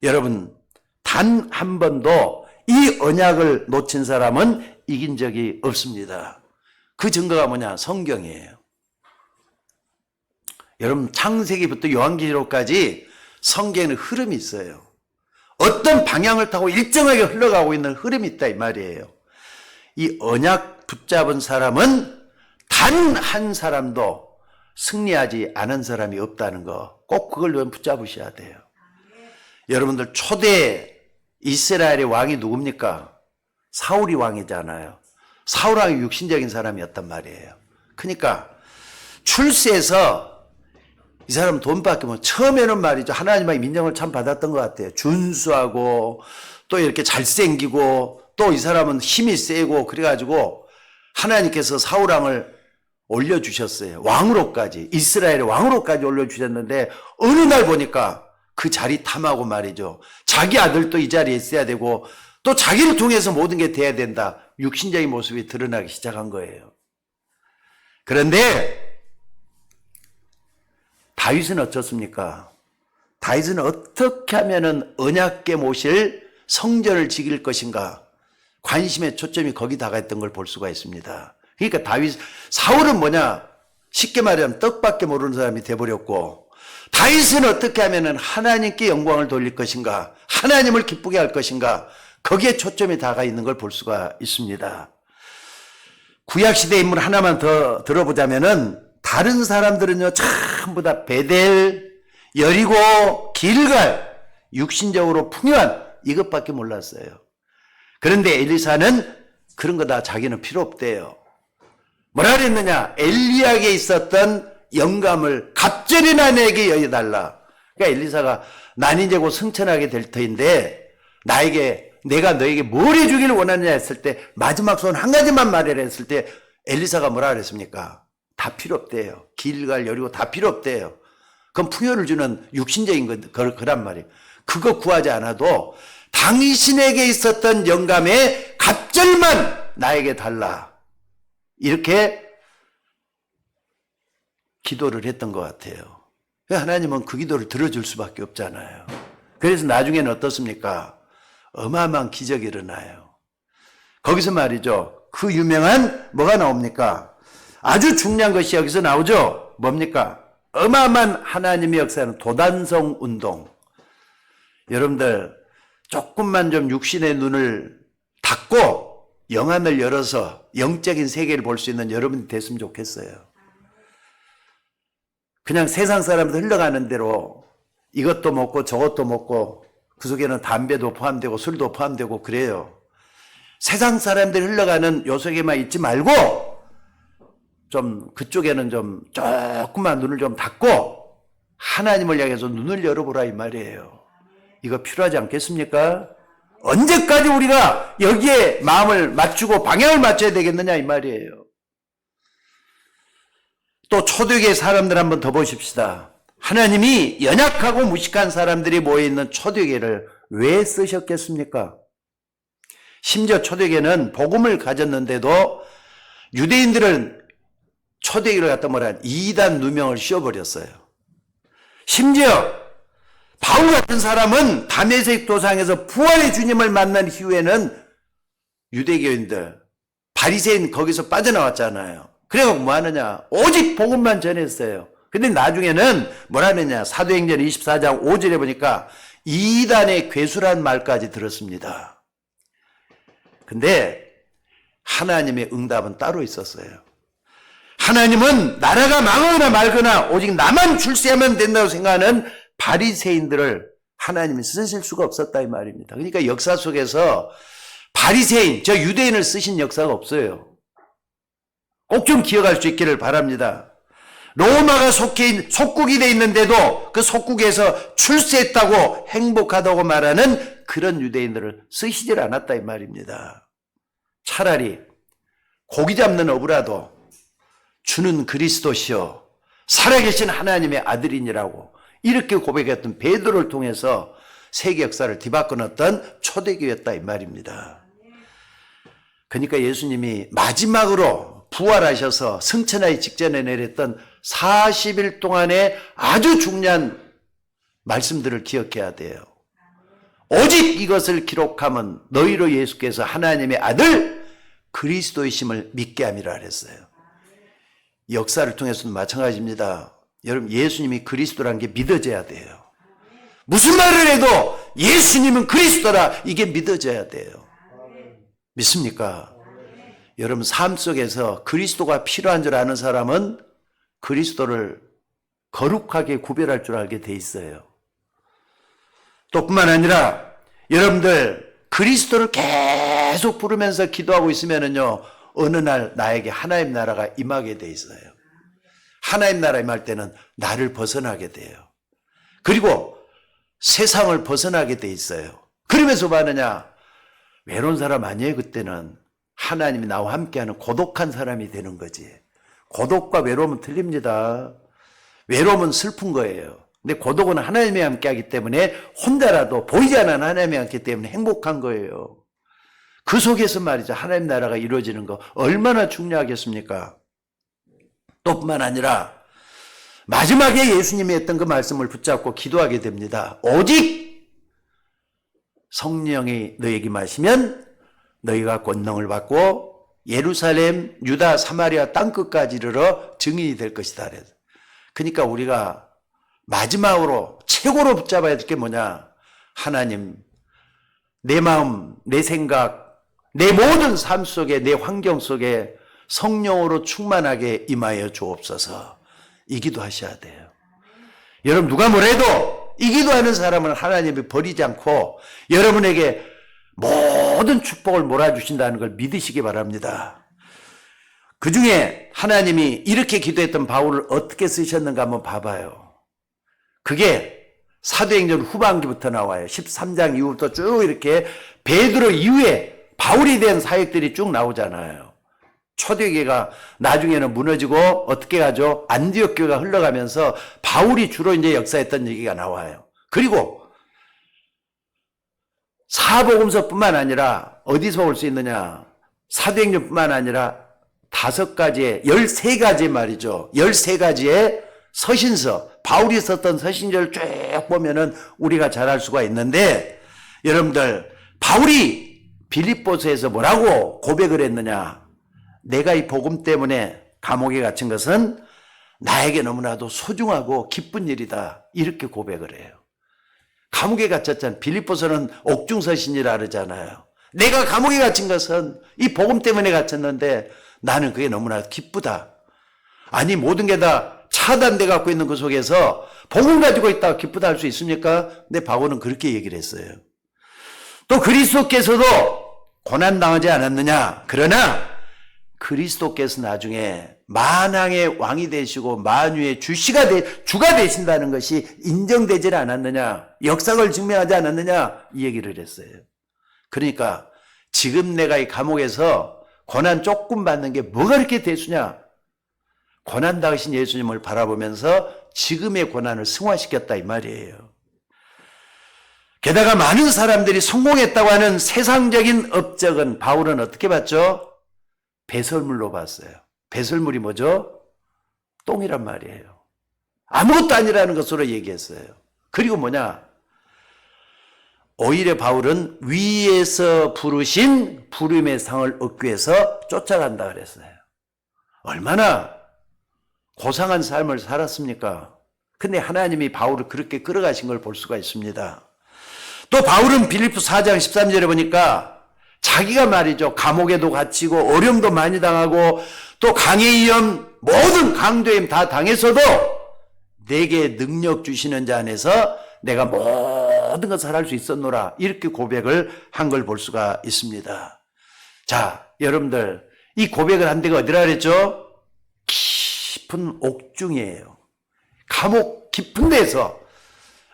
[SPEAKER 1] 여러분 단 한 번도 이 언약을 놓친 사람은 이긴 적이 없습니다. 그 증거가 뭐냐? 성경이에요. 여러분 창세기부터 요한계시록까지 성경에는 흐름이 있어요. 어떤 방향을 타고 일정하게 흘러가고 있는 흐름이 있다 이 말이에요. 이 언약 붙잡은 사람은 단 한 사람도 승리하지 않은 사람이 없다는 거 꼭 그걸 붙잡으셔야 돼요. 여러분들 초대 이스라엘의 왕이 누굽니까? 사울이 왕이잖아요. 사울 왕이 육신적인 사람이었단 말이에요. 그러니까 출세해서 이 사람 돈 받기면 처음에는 말이죠. 하나님의 민정을 참 받았던 것 같아요. 준수하고 또 이렇게 잘생기고 또 이 사람은 힘이 세고 그래가지고 하나님께서 사울왕을 올려주셨어요. 왕으로까지 이스라엘의 왕으로까지 올려주셨는데 어느 날 보니까 그 자리 탐하고 말이죠. 자기 아들도 이 자리에 있어야 되고 또 자기를 통해서 모든 게 돼야 된다. 육신적인 모습이 드러나기 시작한 거예요. 그런데 다윗은 어떻습니까? 다윗은 어떻게 하면은 언약궤 모실 성전을 지킬 것인가? 관심의 초점이 거기다가 있던 걸 볼 수가 있습니다. 그러니까 사울은 뭐냐? 쉽게 말하면 떡밖에 모르는 사람이 돼버렸고, 다윗은 어떻게 하면 하나님께 영광을 돌릴 것인가, 하나님을 기쁘게 할 것인가, 거기에 초점이 다가 있는 걸 볼 수가 있습니다. 구약시대 인물 하나만 더 들어보자면은, 다른 사람들은요 전부 다 베델, 여리고, 길갈, 육신적으로 풍요한 이것밖에 몰랐어요. 그런데 엘리사는 그런 거 다 자기는 필요 없대요. 뭐라 그랬느냐? 엘리야에게 있었던 영감을 갑절이나 내게 여겨달라. 그러니까 엘리사가 난 이제 곧 승천하게 될 터인데 내가 너에게 뭘 해주기를 원하느냐 했을 때, 마지막 소원 한 가지만 말해라 했을 때 엘리사가 뭐라 그랬습니까? 다 필요 없대요. 길갈, 여리고 다 필요 없대요. 그건 풍요를 주는 육신적인 거란 말이에요. 그거 구하지 않아도 당신에게 있었던 영감의 갑절만 나에게 달라. 이렇게 기도를 했던 것 같아요. 하나님은 그 기도를 들어줄 수밖에 없잖아요. 그래서 나중에는 어떻습니까? 어마어마한 기적이 일어나요. 거기서 말이죠. 그 유명한 뭐가 나옵니까? 아주 중요한 것이 여기서 나오죠. 뭡니까? 어마어마한 하나님의 역사는 도단성 운동. 여러분들 조금만 좀 육신의 눈을 닫고 영안을 열어서 영적인 세계를 볼 수 있는 여러분이 됐으면 좋겠어요. 그냥 세상 사람들 흘러가는 대로 이것도 먹고 저것도 먹고, 그 속에는 담배도 포함되고 술도 포함되고 그래요. 세상 사람들 흘러가는 요 속에만 있지 말고 좀 그쪽에는 좀 조금만 눈을 좀 닫고 하나님을 향해서 눈을 열어보라 이 말이에요. 이거 필요하지 않겠습니까? 언제까지 우리가 여기에 마음을 맞추고 방향을 맞춰야 되겠느냐 이 말이에요. 또 초대교회 사람들 한번 더 보십시다. 하나님이 연약하고 무식한 사람들이 모여있는 초대교회를 왜 쓰셨겠습니까? 심지어 초대교회는 복음을 가졌는데도 유대인들은 초대교회를 갖다 뭐라 이단 누명을 씌워버렸어요. 심지어 바울 같은 사람은 다메섹 도상에서 부활의 주님을 만난 이후에는 유대교인들, 바리새인 거기서 빠져나왔잖아요. 그래서 뭐 하느냐? 오직 복음만 전했어요. 근데 나중에는 뭐라 하느냐? 사도행전 24장 5절에 보니까 이단의 괴수란 말까지 들었습니다. 근데 하나님의 응답은 따로 있었어요. 하나님은 나라가 망하거나 말거나 오직 나만 출세하면 된다고 생각하는 바리새인들을 하나님이 쓰실 수가 없었다 이 말입니다. 그러니까 역사 속에서 바리새인, 저 유대인을 쓰신 역사가 없어요. 꼭 좀 기억할 수 있기를 바랍니다. 로마가 속국이 돼 있는데도 그 속국에서 출세했다고 행복하다고 말하는 그런 유대인들을 쓰시질 않았다 이 말입니다. 차라리 고기 잡는 어부라도 주는 그리스도시요 살아계신 하나님의 아들이니라고 이렇게 고백했던 베드로를 통해서 세계 역사를 뒤바꿔놨던 초대교회였다 이 말입니다. 그러니까 예수님이 마지막으로 부활하셔서 승천하기 직전에 내렸던 40일 동안의 아주 중요한 말씀들을 기억해야 돼요. 오직 이것을 기록하면 너희로 예수께서 하나님의 아들 그리스도이심을 믿게 함이라 그랬어요. 역사를 통해서도 마찬가지입니다. 여러분 예수님이 그리스도라는 게 믿어져야 돼요. 무슨 말을 해도 예수님은 그리스도라 이게 믿어져야 돼요. 믿습니까? 여러분 삶 속에서 그리스도가 필요한 줄 아는 사람은 그리스도를 거룩하게 구별할 줄 알게 돼 있어요. 또 뿐만 아니라 여러분들 그리스도를 계속 부르면서 기도하고 있으면은요 어느 날 나에게 하나님 나라가 임하게 돼 있어요. 하나님 나라 임할 때는 나를 벗어나게 돼요. 그리고 세상을 벗어나게 돼 있어요. 그러면서 뭐 하느냐? 외로운 사람 아니에요. 그때는 하나님이 나와 함께하는 고독한 사람이 되는 거지. 고독과 외로움은 틀립니다. 외로움은 슬픈 거예요. 근데 고독은 하나님이 함께하기 때문에 혼자라도 보이지 않는 하나님이 함께 때문에 행복한 거예요. 그 속에서 말이죠. 하나님 나라가 이루어지는 거 얼마나 중요하겠습니까? 또 뿐만 아니라 마지막에 예수님이 했던 그 말씀을 붙잡고 기도하게 됩니다. 오직 성령이 너에게 마시면 너희가 권능을 받고 예루살렘, 유다, 사마리아 땅끝까지 이르러 증인이 될 것이다. 그래서. 그러니까 우리가 마지막으로 최고로 붙잡아야 될 게 뭐냐? 하나님, 내 마음, 내 생각, 내 모든 삶 속에, 내 환경 속에 성령으로 충만하게 임하여 주옵소서. 이 기도하셔야 돼요. 여러분 누가 뭐래도 이 기도하는 사람은 하나님이 버리지 않고 여러분에게 모든 축복을 몰아주신다는 걸 믿으시기 바랍니다. 그 중에 하나님이 이렇게 기도했던 바울을 어떻게 쓰셨는가 한번 봐봐요. 그게 사도행전 후반기부터 나와요. 13장 이후부터 쭉 이렇게 베드로 이후에 바울이 된 사역들이 쭉 나오잖아요. 초대교회가 나중에는 무너지고 어떻게 가죠? 안디옥 교회가 흘러가면서 바울이 주로 이제 역사했던 얘기가 나와요. 그리고 사복음서뿐만 아니라 어디서 볼 수 있느냐? 사도행전뿐만 아니라 5가지의 13가지 말이죠. 13가지의 서신서, 바울이 썼던 서신서를 쭉 보면은 우리가 잘 알 수가 있는데, 여러분들 바울이 빌립보서에서 뭐라고 고백을 했느냐? 내가 이 복음 때문에 감옥에 갇힌 것은 나에게 너무나도 소중하고 기쁜 일이다. 이렇게 고백을 해요. 감옥에 갇혔잖아요. 빌립보서는 옥중서신이라 그러잖아요. 내가 감옥에 갇힌 것은 이 복음 때문에 갇혔는데 나는 그게 너무나 기쁘다. 아니 모든 게 다 차단돼 갖고 있는 그 속에서 복음 가지고 있다가 기쁘다 할 수 있습니까? 근데 바울은 그렇게 얘기를 했어요. 또 그리스도께서도 고난당하지 않았느냐? 그러나 그리스도께서 나중에 만왕의 왕이 되시고 만유의 주가 되신다는 것이 인정되질 않았느냐? 역사를 증명하지 않았느냐? 이 얘기를 했어요. 그러니까 지금 내가 이 감옥에서 고난 조금 받는 게 뭐가 그렇게 대수냐? 고난 당하신 예수님을 바라보면서 지금의 고난을 승화시켰다 이 말이에요. 게다가 많은 사람들이 성공했다고 하는 세상적인 업적은 바울은 어떻게 봤죠? 배설물로 봤어요. 배설물이 뭐죠? 똥이란 말이에요. 아무것도 아니라는 것으로 얘기했어요. 그리고 뭐냐? 오히려 바울은 위에서 부르신 부름의 상을 얻기 위해서 쫓아간다 그랬어요. 얼마나 고상한 삶을 살았습니까? 근데 하나님이 바울을 그렇게 끌어가신 걸 볼 수가 있습니다. 또 바울은 빌립보 4장 13절에 보니까 자기가 말이죠. 감옥에도 갇히고 어려움도 많이 당하고 또 강의 위험 모든 강도임 다 당해서도 내게 능력 주시는 자 안에서 내가 모든 것을 할 수 있었노라. 이렇게 고백을 한 걸 볼 수가 있습니다. 자, 여러분들 이 고백을 한 데가 어디라 그랬죠? 깊은 옥중이에요. 감옥 깊은 데서.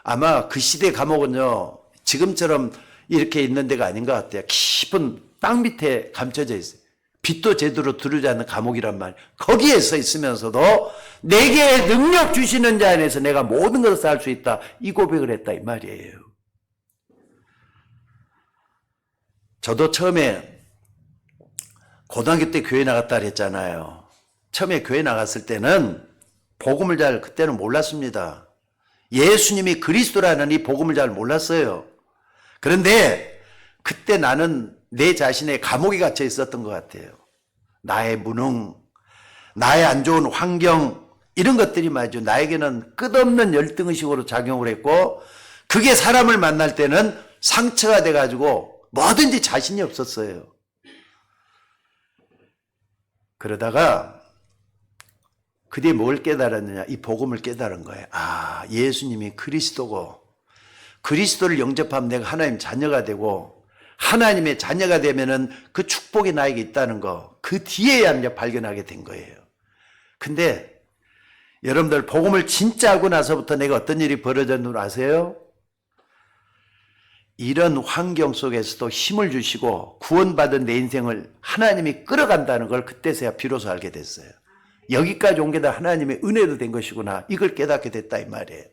[SPEAKER 1] 아마 그 시대 감옥은요 지금처럼 이렇게 있는 데가 아닌 것 같아요. 깊은 땅 밑에 감춰져 있어요. 빛도 제대로 들어오지 않는 감옥이란 말. 거기에서 있으면서도 내게 능력 주시는 자 안에서 내가 모든 것을 할 수 있다. 이 고백을 했다 이 말이에요. 저도 처음에 고등학교 때 교회 나갔다 그랬잖아요. 처음에 교회 나갔을 때는 복음을 그때는 몰랐습니다. 예수님이 그리스도라는 이 복음을 잘 몰랐어요. 그런데 그때 나는 내 자신의 감옥에 갇혀 있었던 것 같아요. 나의 무능, 나의 안 좋은 환경, 이런 것들이 말이죠. 나에게는 끝없는 열등의식으로 작용을 했고, 그게 사람을 만날 때는 상처가 돼가지고 뭐든지 자신이 없었어요. 그러다가 그뒤에 뭘 깨달았느냐? 이 복음을 깨달은 거예요. 아, 예수님이 그리스도고, 그리스도를 영접하면 내가 하나님 자녀가 되고, 하나님의 자녀가 되면은 그 축복이 나에게 있다는 거, 그 뒤에야 이제 발견하게 된 거예요. 근데 여러분들 복음을 진짜 하고 나서부터 내가 어떤 일이 벌어졌는 줄 아세요? 이런 환경 속에서도 힘을 주시고 구원받은 내 인생을 하나님이 끌어간다는 걸 그때서야 비로소 알게 됐어요. 여기까지 온 게 다 하나님의 은혜로 된 것이구나. 이걸 깨닫게 됐다 이 말이에요.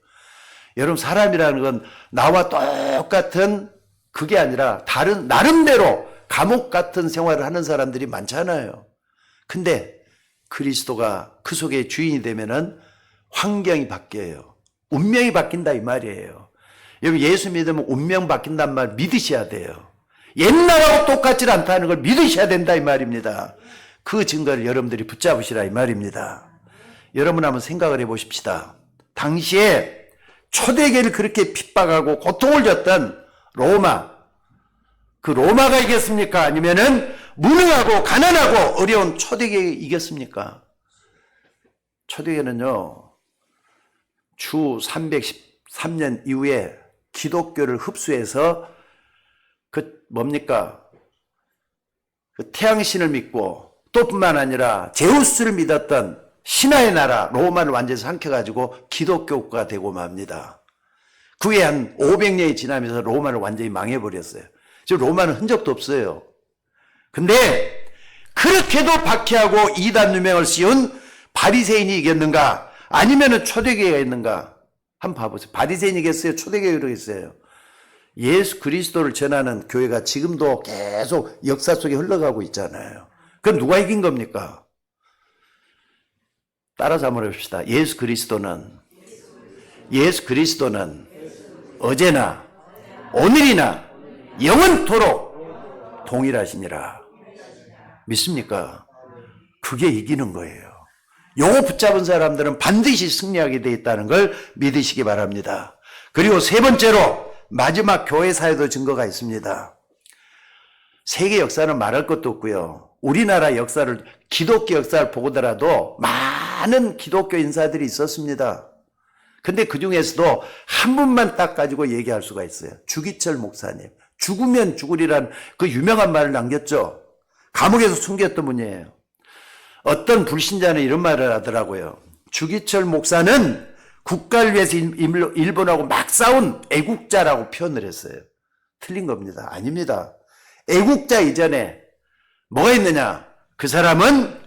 [SPEAKER 1] 여러분 사람이라는 건 나와 똑같은 그게 아니라 다른 나름대로 감옥 같은 생활을 하는 사람들이 많잖아요. 근데 그리스도가 그 속에 주인이 되면은 환경이 바뀌어요. 운명이 바뀐다 이 말이에요. 여러분 예수 믿으면 운명 바뀐단 말 믿으셔야 돼요. 옛날하고 똑같지 않다는 걸 믿으셔야 된다 이 말입니다. 그 증거를 여러분들이 붙잡으시라 이 말입니다. 여러분 한번 생각을 해보십시다. 당시에 초대교회를 그렇게 핍박하고 고통을 줬던 로마, 그 로마가 이겼습니까? 아니면은 무능하고 가난하고 어려운 초대교회가 이겼습니까? 초대교회는요, 주 313년 이후에 기독교를 흡수해서 그 뭡니까? 그 태양신을 믿고 또 뿐만 아니라 제우스를 믿었던 신화의 나라 로마를 완전히 삼켜가지고 기독교가 되고 맙니다. 그게 한 500년이 지나면서 로마를 완전히 망해버렸어요. 지금 로마는 흔적도 없어요. 근데 그렇게도 박해하고 이단 누명을 씌운 바리새인이 이겼는가? 아니면은 초대교회가 있는가? 한번 봐보세요. 바리새인이 이겼어요? 초대교회가 이겼어요? 예수 그리스도를 전하는 교회가 지금도 계속 역사 속에 흘러가고 있잖아요. 그럼 누가 이긴 겁니까? 따라서 한번 해봅시다. 예수 그리스도는 어제나 오늘이나 영원토록 동일하시니라. 믿습니까? 그게 이기는 거예요. 요거 붙잡은 사람들은 반드시 승리하게 돼 있다는 걸 믿으시기 바랍니다. 그리고 세 번째로 마지막 교회 사회도 증거가 있습니다. 세계 역사는 말할 것도 없고요. 우리나라 역사를, 기독교 역사를 보더라도 많은 기독교 인사들이 있었습니다. 근데 그 중에서도 한 분만 딱 가지고 얘기할 수가 있어요. 주기철 목사님. 죽으면 죽으리란 그 유명한 말을 남겼죠. 감옥에서 숨겼던 분이에요. 어떤 불신자는 이런 말을 하더라고요. 주기철 목사는 국가를 위해서 일본하고 막 싸운 애국자라고 표현을 했어요. 틀린 겁니다. 아닙니다. 애국자 이전에 뭐가 있느냐? 그 사람은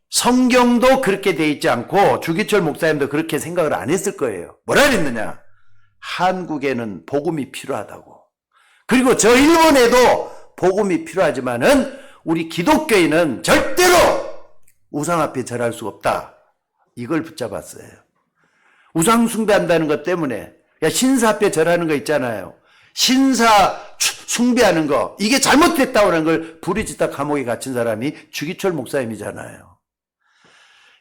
[SPEAKER 1] 성경도 그렇게 돼 있지 않고 주기철 목사님도 그렇게 생각을 안 했을 거예요. 뭐라 그랬느냐? 한국에는 복음이 필요하다고. 그리고 저 일본에도 복음이 필요하지만은 우리 기독교인은 절대로 우상 앞에 절할 수 없다. 이걸 붙잡았어요. 우상 숭배한다는 것 때문에, 신사 앞에 절하는 거 있잖아요. 신사 숭배하는 거, 이게 잘못됐다고 하는 걸 부르짖다 감옥에 갇힌 사람이 주기철 목사님이잖아요.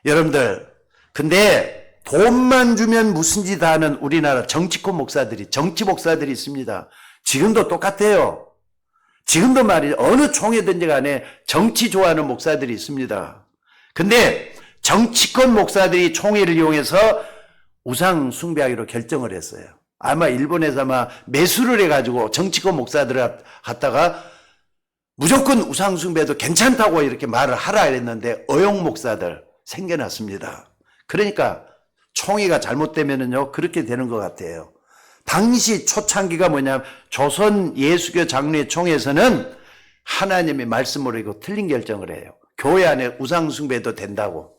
[SPEAKER 1] 여러분들, 근데 돈만 주면 무슨 짓 하는 우리나라 정치 목사들이 있습니다. 지금도 똑같아요. 지금도 말이죠. 어느 총회든지 간에 정치 좋아하는 목사들이 있습니다. 근데 정치권 목사들이 총회를 이용해서 우상 숭배하기로 결정을 했어요. 아마 일본에서 매수를 해가지고 정치권 목사들을 갖다가 무조건 우상 숭배도 괜찮다고 이렇게 말을 하라 했는데 어용 목사들 생겨났습니다. 그러니까 총회가 잘못되면은요 그렇게 되는 것 같아요. 당시 초창기가 뭐냐면 조선 예수교 장로회 총회에서는 하나님의 말씀으로 이거 틀린 결정을 해요. 교회 안에 우상 숭배도 된다고.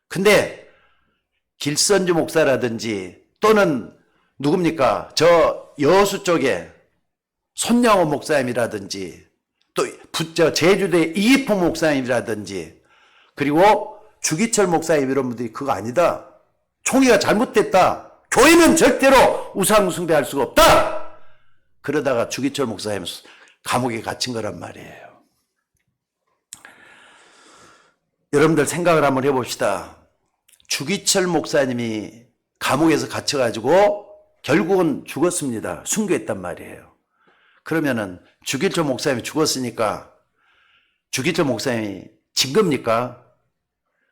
[SPEAKER 1] 근데 길선주 목사라든지 또는 누굽니까? 저 여수 쪽에 손양호 목사님이라든지 또 제주도의 이기포 목사님이라든지 그리고 주기철 목사님 이런 분들이 그거 아니다. 총회가 잘못됐다. 교회는 절대로 우상 숭배할 수가 없다. 그러다가 주기철 목사님 감옥에 갇힌 거란 말이에요. 여러분들 생각을 한번 해봅시다. 주기철 목사님이 감옥에서 갇혀가지고 결국은 죽었습니다. 순교했단 말이에요. 그러면은 주기철 목사님이 죽었으니까 주기철 목사님이 진 겁니까?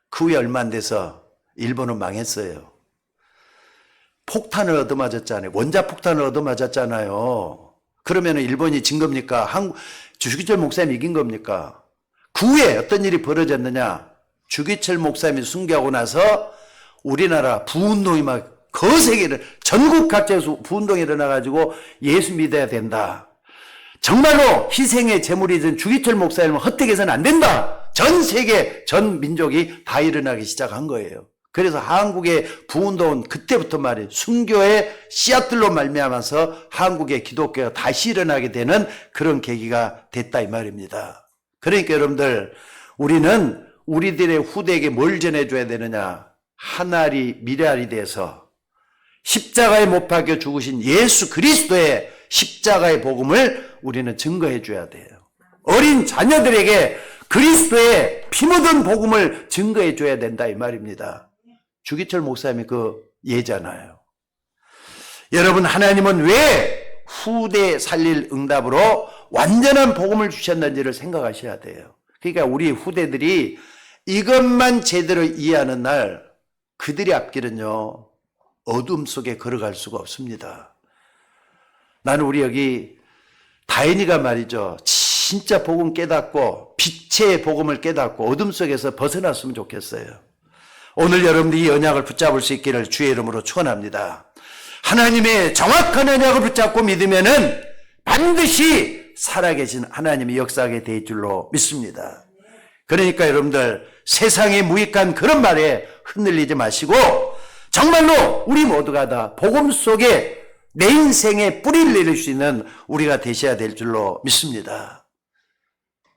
[SPEAKER 1] 그 후에 얼마 안 돼서 일본은 망했어요. 폭탄을 얻어맞았잖아요. 원자폭탄을 얻어맞았잖아요. 그러면은 일본이 진 겁니까? 주기철 목사님이 이긴 겁니까? 그 후에 어떤 일이 벌어졌느냐? 주기철 목사님이 순교하고 나서 우리나라 부운동이 막 거세게 전국 각지에서 부운동이 일어나가지고 예수 믿어야 된다. 정말로 희생의 제물이 된 주기철 목사님은 헛되게서는 안 된다. 전 세계 전 민족이 다 일어나기 시작한 거예요. 그래서 한국의 부운동은 그때부터 말이에요. 순교의 씨앗들로 말미암아서 한국의 기독교가 다시 일어나게 되는 그런 계기가 됐다 이 말입니다. 그러니까 여러분들 우리는 우리들의 후대에게 뭘 전해줘야 되느냐? 하나리 미랄이 돼서 십자가에 못 박혀 죽으신 예수 그리스도의 십자가의 복음을 우리는 증거해 줘야 돼요. 어린 자녀들에게 그리스도의 피 묻은 복음을 증거해 줘야 된다 이 말입니다. 주기철 목사님이 그 예잖아요. 여러분, 하나님은 왜 후대 살릴 응답으로 완전한 복음을 주셨는지를 생각하셔야 돼요. 그러니까 우리 후대들이 이것만 제대로 이해하는 날 그들의 앞길은요 어둠 속에 걸어갈 수가 없습니다. 나는 우리 여기 다인이가 말이죠, 진짜 복음 깨닫고 빛의 복음을 깨닫고 어둠 속에서 벗어났으면 좋겠어요. 오늘 여러분들이 이 언약을 붙잡을 수 있기를 주의 이름으로 축원합니다. 하나님의 정확한 언약을 붙잡고 믿으면은 반드시 살아계신 하나님이 역사하게 될 줄로 믿습니다. 그러니까 여러분들 세상에 무익한 그런 말에 흔들리지 마시고 정말로 우리 모두가 다 복음 속에 내 인생에 뿌리를 내릴 수 있는 우리가 되셔야 될 줄로 믿습니다.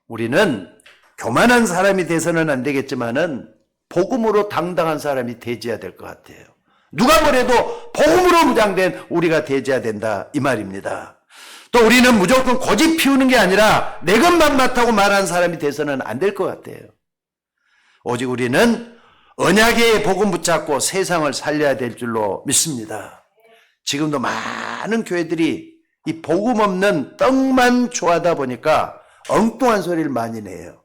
[SPEAKER 1] 우리는 교만한 사람이 돼서는 안 되겠지만은 복음으로 당당한 사람이 되어야 될 것 같아요. 누가 뭐래도 복음으로 무장된 우리가 되어야 된다 이 말입니다. 또 우리는 무조건 고집 피우는 게 아니라 내 것만 맡다고 말하는 사람이 돼서는 안 될 것 같아요. 오직 우리는 언약의 복음 붙잡고 세상을 살려야 될 줄로 믿습니다. 지금도 많은 교회들이 이 복음 없는 떡만 좋아하다 보니까 엉뚱한 소리를 많이 내요.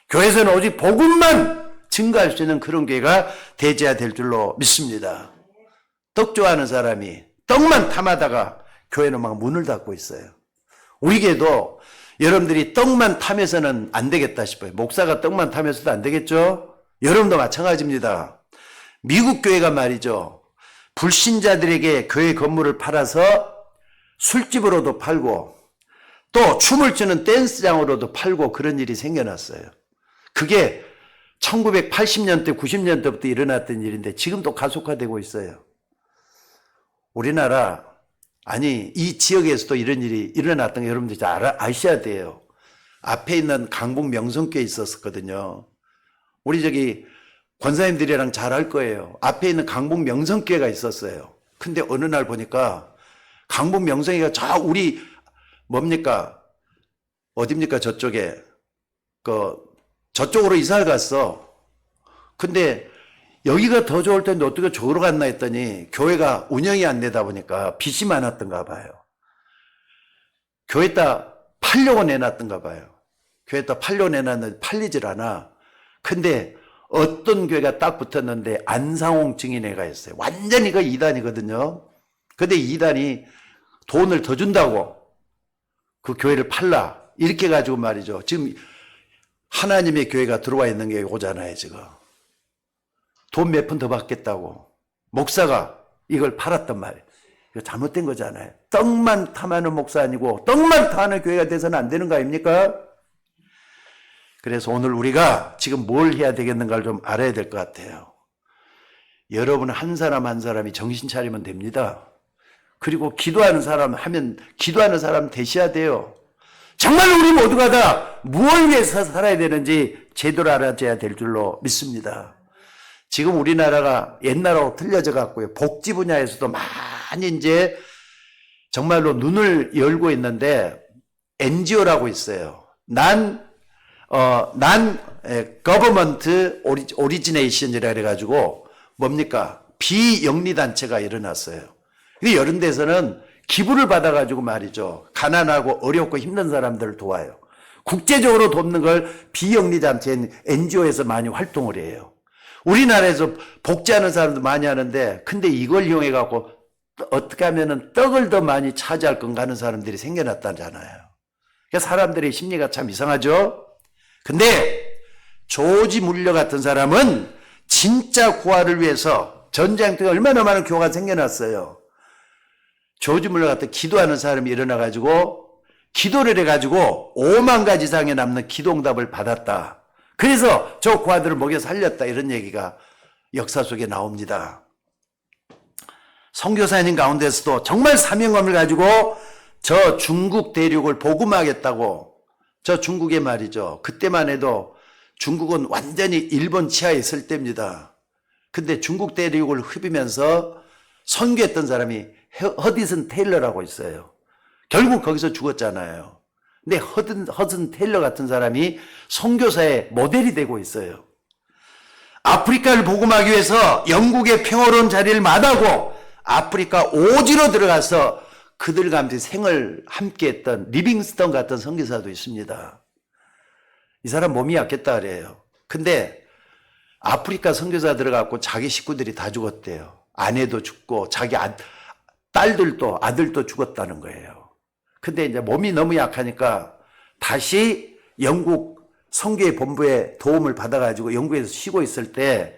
[SPEAKER 1] 교회에서는 오직 복음만 증거할 수 있는 그런 교회가 되어야 될 줄로 믿습니다. 떡 좋아하는 사람이 떡만 탐하다가 교회는 막 문을 닫고 있어요. 우리 교회도 여러분들이 떡만 탐해서는 안 되겠다 싶어요. 목사가 떡만 탐해서도 안 되겠죠? 여러분도 마찬가지입니다. 미국 교회가 말이죠, 불신자들에게 교회 건물을 팔아서 술집으로도 팔고 또 춤을 추는 댄스장으로도 팔고 그런 일이 생겨났어요. 그게 1980년대, 90년대부터 일어났던 일인데 지금도 가속화되고 있어요. 우리나라, 아니 이 지역에서도 이런 일이 일어났던 거 여러분들이 잘 아셔야 돼요. 앞에 있는 강북 명성교에 있었거든요. 우리 저기 권사님들이랑 잘 알 거예요. 앞에 있는 강북 명성교회가 있었어요. 근데 어느 날 보니까 강북 명성교회가 저 우리 뭡니까? 어딥니까? 저쪽에 저쪽으로 이사를 갔어. 근데 여기가 더 좋을 텐데 어떻게 저기로 갔나 했더니 교회가 운영이 안 되다 보니까 빚이 많았던가 봐요. 교회에다 팔려고 내놨던가 봐요. 교회에다 팔려고 내놨는데 팔리질 않아. 근데 어떤 교회가 딱 붙었는데 안상홍 증인회가 있어요. 완전히 그 이단이거든요. 근데 이단이 돈을 더 준다고 그 교회를 팔라 이렇게 가지고 말이죠. 지금 하나님의 교회가 들어와 있는 게 오잖아요. 지금 돈 몇 푼 더 받겠다고 목사가 이걸 팔았단 말이에요. 이거 잘못된 거잖아요. 떡만 탐하는 목사 아니고 떡만 탐하는 교회가 돼서는 안 되는 거 아닙니까? 그래서 오늘 우리가 지금 뭘 해야 되겠는가를 좀 알아야 될 것 같아요. 여러분 한 사람 한 사람이 정신 차리면 됩니다. 그리고 기도하는 사람 하면 기도하는 사람 되셔야 돼요. 정말로 우리 모두가 다 무엇을 위해서 살아야 되는지 제대로 알아줘야 될 줄로 믿습니다. 지금 우리나라가 옛날하고 틀려져 갖고요. 복지 분야에서도 많이 이제 정말로 눈을 열고 있는데 NGO라고 있어요. Government Origination이라 그래가지고 뭡니까? 비영리단체가 일어났어요. 이런 데서는 기부를 받아가지고 말이죠. 가난하고 어렵고 힘든 사람들을 도와요. 국제적으로 돕는 걸 비영리단체인 NGO에서 많이 활동을 해요. 우리나라에서 복지하는 사람도 많이 하는데 근데 이걸 이용해갖고 어떻게 하면은 떡을 더 많이 차지할 건가 하는 사람들이 생겨났다잖아요. 그러니까 사람들의 심리가 참 이상하죠? 근데 조지 물러 같은 사람은 진짜 구하를 위해서 전쟁 때 얼마나 많은 교회가 생겨났어요. 조지 물러 같은 기도하는 사람이 일어나가지고 기도를 해가지고 5만 가지 이상에 남는 기도응답을 받았다. 그래서 저 구하들을 먹여 살렸다. 이런 얘기가 역사 속에 나옵니다. 선교사님 가운데서도 정말 사명감을 가지고 저 중국 대륙을 복음하겠다고 저 중국에 말이죠. 그때만 해도 중국은 완전히 일본 치하에 있을 때입니다. 근데 중국 대륙을 흡이면서 선교했던 사람이 허디슨 테일러라고 있어요. 결국 거기서 죽었잖아요. 근데 허슨 테일러 같은 사람이 선교사의 모델이 되고 있어요. 아프리카를 복음하기 위해서 영국의 평화로운 자리를 마다하고 아프리카 오지로 들어가서 그들과 함께 생을 함께했던 리빙스턴 같은 선교사도 있습니다. 이 사람 몸이 약했다 그래요. 근데 아프리카 선교사 들어가고 자기 식구들이 다 죽었대요. 아내도 죽고 자기 딸들도 아들도 죽었다는 거예요. 근데 이제 몸이 너무 약하니까 다시 영국 선교의 본부의 도움을 받아가지고 영국에서 쉬고 있을 때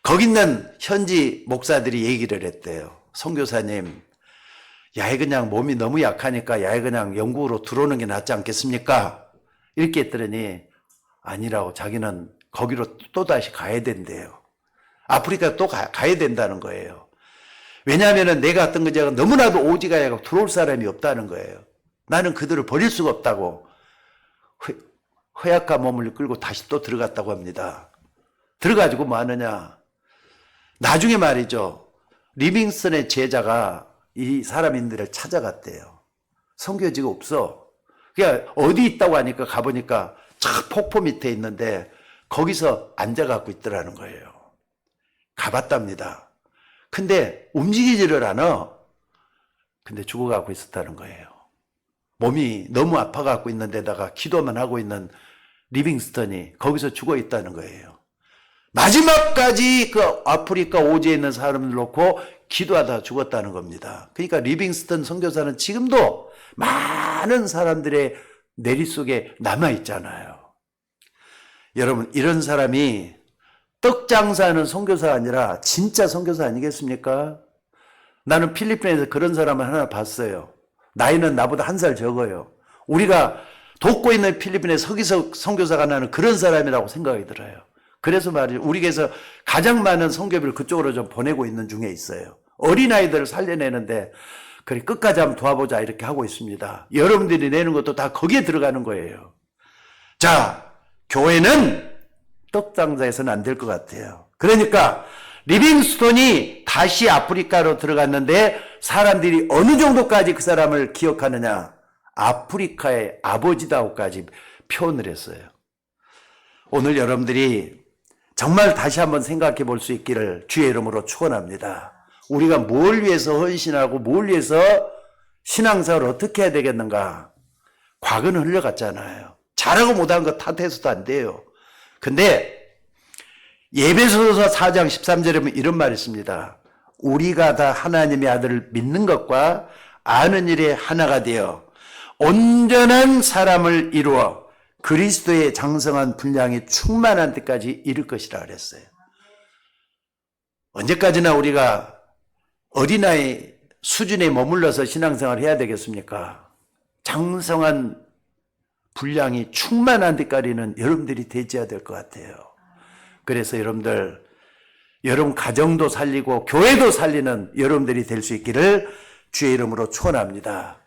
[SPEAKER 1] 거기 있는 현지 목사들이 얘기를 했대요. 선교사님, 야에 그냥 몸이 너무 약하니까 야에 그냥 영국으로 들어오는 게 낫지 않겠습니까? 이렇게 했더니 아니라고, 자기는 거기로 또다시 가야 된대요. 아프리카 또 가야 된다는 거예요. 왜냐하면 내가 어떤 거지 너무나도 오지가야가 들어올 사람이 없다는 거예요. 나는 그들을 버릴 수가 없다고 허약한 몸을 끌고 다시 또 들어갔다고 합니다. 들어가지고 뭐 하느냐. 나중에 말이죠. 리빙스턴의 제자가 이 사람인들을 찾아갔대요. 선교지가 없어. 그냥 어디 있다고 하니까 가보니까 저 폭포 밑에 있는데 거기서 앉아갖고 있더라는 거예요. 가봤답니다. 근데 움직이지를 않아. 근데 죽어가고 있었다는 거예요. 몸이 너무 아파갖고 있는 데다가 기도만 하고 있는 리빙스턴이 거기서 죽어 있다는 거예요. 마지막까지 그 아프리카 오지에 있는 사람을 놓고 기도하다 죽었다는 겁니다. 그러니까 리빙스턴 선교사는 지금도 많은 사람들의 내리 속에 남아있잖아요. 여러분, 이런 사람이 떡 장사하는 선교사가 아니라 진짜 선교사 아니겠습니까? 나는 필리핀에서 그런 사람을 하나 봤어요. 나이는 나보다 1살 적어요. 우리가 돕고 있는 필리핀의 서기석 선교사가 나는 그런 사람이라고 생각이 들어요. 그래서 말이죠. 우리 교회에서 가장 많은 선교비를 그쪽으로 좀 보내고 있는 중에 있어요. 어린아이들을 살려내는데 그래 끝까지 한번 도와보자 이렇게 하고 있습니다. 여러분들이 내는 것도 다 거기에 들어가는 거예요. 자, 교회는 떡장사에서는 안 될 것 같아요. 그러니까 리빙스톤이 다시 아프리카로 들어갔는데 사람들이 어느 정도까지 그 사람을 기억하느냐. 아프리카의 아버지다고까지 표현을 했어요. 오늘 여러분들이 정말 다시 한번 생각해 볼 수 있기를 주의 이름으로 축원합니다. 우리가 뭘 위해서 헌신하고 뭘 위해서 신앙생활을 어떻게 해야 되겠는가. 과거는 흘러갔잖아요. 잘하고 못한 거 탓해서도 안 돼요. 근데 예배소서 4장 13절에 보면 이런 말이 있습니다. 우리가 다 하나님의 아들을 믿는 것과 아는 일에 하나가 되어 온전한 사람을 이루어 그리스도의 장성한 분량이 충만한 데까지 이를 것이라 그랬어요. 언제까지나 우리가 어린아이 수준에 머물러서 신앙생활을 해야 되겠습니까? 장성한 분량이 충만한 데까지는 여러분들이 되어야 될 것 같아요. 그래서 여러분들, 여러분 가정도 살리고 교회도 살리는 여러분들이 될 수 있기를 주의 이름으로 축원합니다.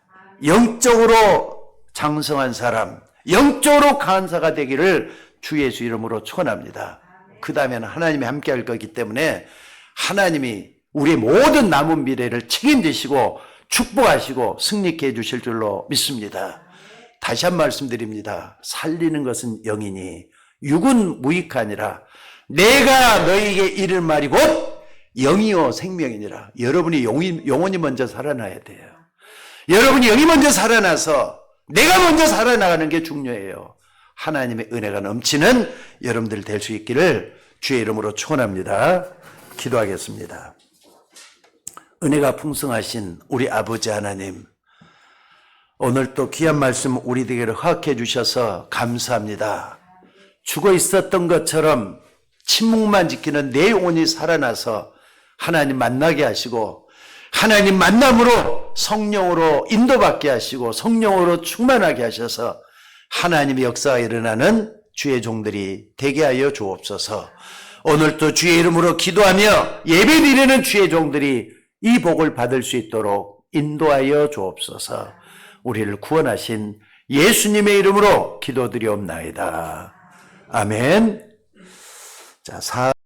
[SPEAKER 1] 영적으로 장성한 사람, 영적으로 강한 자가 되기를 주 예수 이름으로 축원합니다. 그 다음에는 하나님이 함께 할 거기 때문에 하나님이 우리의 모든 남은 미래를 책임지시고 축복하시고 승리케 해주실 줄로 믿습니다. 다시 한 말씀드립니다. 살리는 것은 영이니 육은 무익하니라. 내가 너희에게 이를 말이 곧 영이요 생명이니라. 여러분이 영혼이 먼저 살아나야 돼요. 여러분이 영이 먼저 살아나서 내가 먼저 살아나가는 게 중요해요. 하나님의 은혜가 넘치는 여러분들 될 수 있기를 주의 이름으로 축원합니다. 기도하겠습니다. 은혜가 풍성하신 우리 아버지 하나님, 오늘 또 귀한 말씀 우리에게 허락해 주셔서 감사합니다. 죽어 있었던 것처럼 침묵만 지키는 내 영혼이 살아나서 하나님 만나게 하시고 하나님 만남으로 성령으로 인도받게 하시고 성령으로 충만하게 하셔서 하나님의 역사가 일어나는 주의 종들이 되게 하여 주옵소서. 오늘도 주의 이름으로 기도하며 예배드리는 주의 종들이 이 복을 받을 수 있도록 인도하여 주옵소서. 우리를 구원하신 예수님의 이름으로 기도드리옵나이다. 아멘. 자,